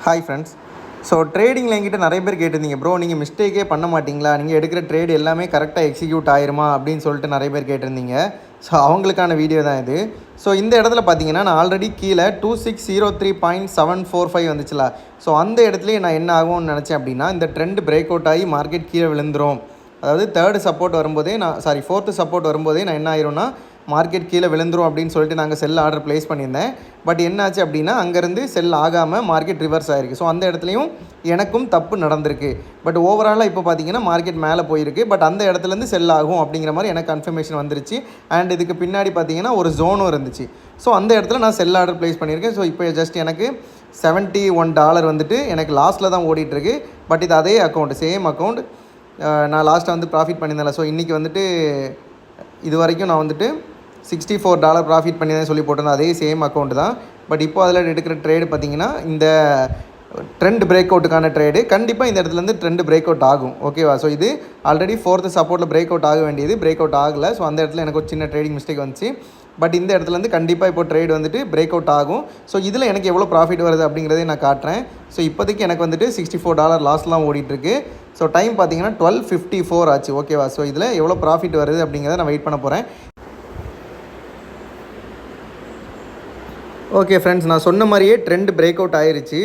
Hi friends. So ட்ரேடிங்கில் என்கிட்ட நிறைய பேர் கேட்டிருந்தீங்க, ப்ரோ நீங்கள் மிஸ்டேக்கே பண்ண மாட்டிங்களா, நீங்கள் எடுக்கிற ட்ரேடு எல்லாமே கரெக்டாக எக்ஸிக்யூட் ஆயிருமா அப்படின்னு சொல்லிட்டு நிறைய பேர் கேட்டிருந்தீங்க. ஸோ அவங்களுக்கான வீடியோ தான் இது. ஸோ இந்த இடத்துல பார்த்தீங்கன்னா நான் ஆல்ரெடி கீழே 2603.745 வந்துச்சுல. ஸோ அந்த இடத்துலேயே நான் என்ன ஆகும்னு நினச்சேன் அப்படின்னா, இந்த ட்ரெண்ட் பிரேக் அவுட் ஆகி மார்க்கெட் கீழே விழுந்துரும். அதாவது தேர்டு சப்போர்ட் வரும்போதே ஃபோர்த்து சப்போர்ட் வரும்போதே நான் என்ன ஆயிரும்னா மார்க்கெட் கீழே விழுந்துரும் அப்படின்னு சொல்லிட்டு நாங்கள் செல் ஆர்டர் ப்ளேஸ் பண்ணியிருந்தேன். பட் என்னாச்சு அப்படின்னா அங்கேருந்து செல் ஆகாமல் மார்க்கெட் ரிவர்ஸ் ஆகிருக்கு. ஸோ அந்த இடத்துலையும் எனக்கும் தப்பு நடந்திருக்கு. பட் ஓவராலாக இப்போ பார்த்தீங்கன்னா மார்க்கெட் மேலே போயிருக்கு. பட் அந்த இடத்துலேருந்து செல் ஆகும் அப்படிங்கிற மாதிரி எனக்கு கன்ஃபர்மேஷன் வந்துருச்சு. அண்ட் இதுக்கு பின்னாடி பார்த்தீங்கன்னா ஒரு ஜோனும் இருந்துச்சு. ஸோ அந்த இடத்துல நான் செல் ஆர்டர் ப்ளேஸ் பண்ணியிருக்கேன். ஸோ இப்போ ஜஸ்ட் எனக்கு $71 வந்துட்டு எனக்கு லாஸ்ட்டில் தான் ஓடிட்டுருக்கு. பட் இது அதே அக்கௌண்ட், சேம் அக்கௌண்ட். நான் லாஸ்ட்டாக வந்து ப்ராஃபிட் பண்ணியிருந்தேன்ல. ஸோ இன்றைக்கி வந்துட்டு இது வரைக்கும் நான் வந்துட்டு $64 ப்ராஃபிட் பண்ணியிருந்தேன் சொல்லி போட்டிருந்தேன். அதே சேம் அக்கௌண்ட் தான். பட் இப்போ அதில் எடுக்கிற ட்ரேடு பார்த்திங்கன்னா இந்த ட்ரெண்ட் பிரேக் அவுட்டுக்கான ட்ரேடு. கண்டிப்பாக இந்த இடத்துலேருந்து ட்ரெண்ட் பிரேக் அவுட் ஆகும். ஓகேவா? ஸோ இது ஆல்ரெடி ஃபோர்த்து சப்போர்ட்டில் பிரேக் அவுட் ஆக வேண்டியது பிரேக் அவுட் ஆகலை. ஸோ அந்த இடத்துல எனக்கு ஒரு சின்ன ட்ரேடிங் மிஸ்டேக் வந்துச்சு. பட் இந்த இடத்துலேருந்து கண்டிப்பாக இப்போ ட்ரேட் வந்துட்டு பிரேக் அவுட் ஆகும். ஸோ இதில் எனக்கு எவ்வளோ ப்ராஃபிட் வருது அப்படிங்கிறதே நான் காட்டுறேன். ஸோ இப்போதைக்கு எனக்கு வந்துட்டு $64 லாஸ்லாம் ஓடிட்டுருக்கு. ஸோ டைம் பார்த்தீங்கன்னா 12:54 ஆச்சு. ஓகேவா? ஸோ இதில் எவ்வளோ ப்ராஃபிட் வருது அப்படிங்கிறத நான் வெயிட் பண்ண போகிறேன். ஓகே ஃப்ரெண்ட்ஸ், நான் சொன்ன மாதிரியே ட்ரெண்ட் பிரேக் அவுட் ஆயிடுச்சு.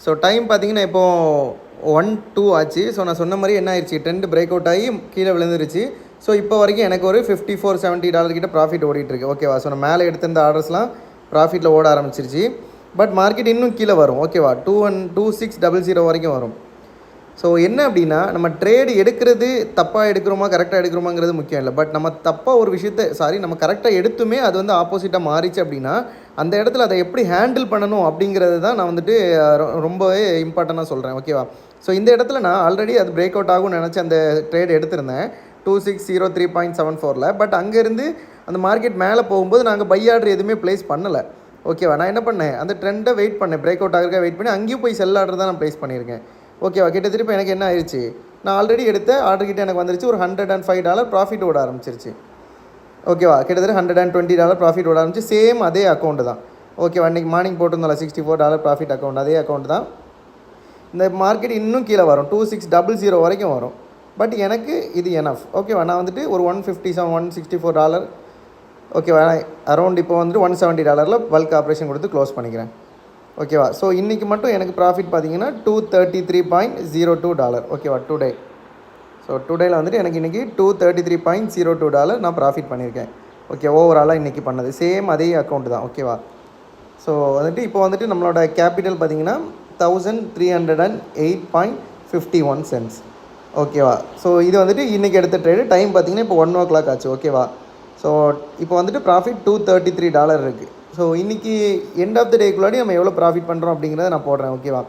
ஸோ டைம் பார்த்தீங்கன்னா இப்போது 1:02 ஆச்சு. ஸோ நான் சொன்ன மாதிரி என்ன ஆயிடுச்சு, ட்ரெண்ட் பிரேக் அவுட் ஆகி கீழே விழுந்துருச்சு. ஸோ இப்போ வரைக்கும் எனக்கு ஒரு $54.70 கிட்ட ப்ராஃபிட் ஓடிட்டுருக்கு. ஓகேவா? ஸோ நான் மேலே எடுத்திருந்த ஆர்டர்ஸ்லாம் ப்ராஃபிட்டில் ஓட ஆரம்பிச்சிருச்சு. பட் மார்க்கெட் இன்னும் கீழே வரும். ஓகேவா? 2600 வரைக்கும் வரும். ஸோ என்ன அப்படின்னா, நம்ம ட்ரேடு எடுக்கிறது தப்பாக எடுக்கிறோமா கரெக்டாக எடுக்கிறோமாங்கிறது முக்கியம் இல்லை. பட் நம்ம தப்பாக ஒரு விஷயத்தை நம்ம கரெக்டாக எடுத்துமே அது வந்து ஆப்போசிட்டாக மாறிச்சு அப்படின்னா அந்த இடத்துல அதை எப்படி ஹேண்டில் பண்ணணும் அப்படிங்கிறது தான் நான் வந்துட்டு ரொம்பவே இம்பார்ட்டண்ட்டாக சொல்கிறேன். ஓகேவா? ஸோ இந்த இடத்துல நான் ஆல்ரெடி அது பிரேக் அவுட் ஆகும்னு நினச்சி அந்த ட்ரேட் எடுத்திருந்தேன் 2603.74. பட் அங்கேருந்து அந்த மார்க்கெட் மேலே போகும்போது நாங்கள் பை ஆர்டர் எதுவுமே ப்ளேஸ் பண்ணலை. ஓகேவா? நான் என்ன பண்ணேன், அந்த ட்ரெண்டை வெயிட் பண்ணேன், பிரேக் அவுட் ஆகிறதுக்காக வெயிட் பண்ணி அங்கேயும் போய் செல் ஆர்டர் தான் நான் ப்ளேஸ் பண்ணியிருக்கேன். ஓகேவா? கிட்டத்தட்ட இப்போ எனக்கு என்ன ஆயிடுச்சு, நான் ஆல்ரெடி எடுத்த ஆர்டர்கிட்ட எனக்கு வந்துருச்சு ஒரு $105 ப்ராஃபிட் ஓட ஆரம்பிச்சிருச்சு. ஓகேவா? கிட்டத்தட்ட $120 ப்ராஃபிட் ஓட ஆரம்பிச்சு. சேம் அதே அக்கௌண்ட் தான். ஓகேவா? இன்றைக்கி மார்னிங் போட்டிருந்தோம்ல $64 ப்ராஃபிட் அக்கௌண்ட், அதே அக்கௌண்ட் தான். இந்த மார்க்கெட் இன்னும் கீழே வரும், 2600 வரைக்கும் வரும். பட் எனக்கு இது எனஃப். ஓகேவா? நான் வந்துட்டு ஒரு $157 $164 ஓகேவா, அரௌண்ட் இப்போ வந்துட்டு $170 பல்க் ஆப்ரேஷன் கொடுத்து க்ளோஸ் பண்ணிக்கிறேன். ஓகேவா? ஸோ இன்றைக்கி மட்டும் எனக்கு ப்ராஃபிட் பார்த்தீங்கன்னா $233.02. ஓகேவா? டுடே. ஸோ டுடேயில் வந்துட்டு எனக்கு இன்றைக்கி $233.02 நான் ப்ராஃபிட் பண்ணியிருக்கேன். ஓகே, ஓவராலாக இன்றைக்கி பண்ணது சேம் அதே அக்கௌண்ட் தான். ஓகேவா? ஸோ வந்துட்டு இப்போ வந்துட்டு நம்மளோட கேபிட்டல் பார்த்தீங்கன்னா $1003.08.51. ஓகேவா? ஸோ இது வந்துட்டு இன்றைக்கி எடுத்த ட்ரேடு. டைம் பார்த்தீங்கன்னா இப்போ 1 ஆச்சு. ஓகேவா? ஸோ இப்போ வந்துட்டு ப்ராஃபிட் $233 இருக்குது. ஸோ இன்றைக்கி எண்ட் ஆஃப் த டேக்குள்ளாடி நம்ம எவ்வளோ ப்ராஃபிட் பண்ணுறோம் அப்படிங்கிறத நான் போடுறேன். ஓகேவா?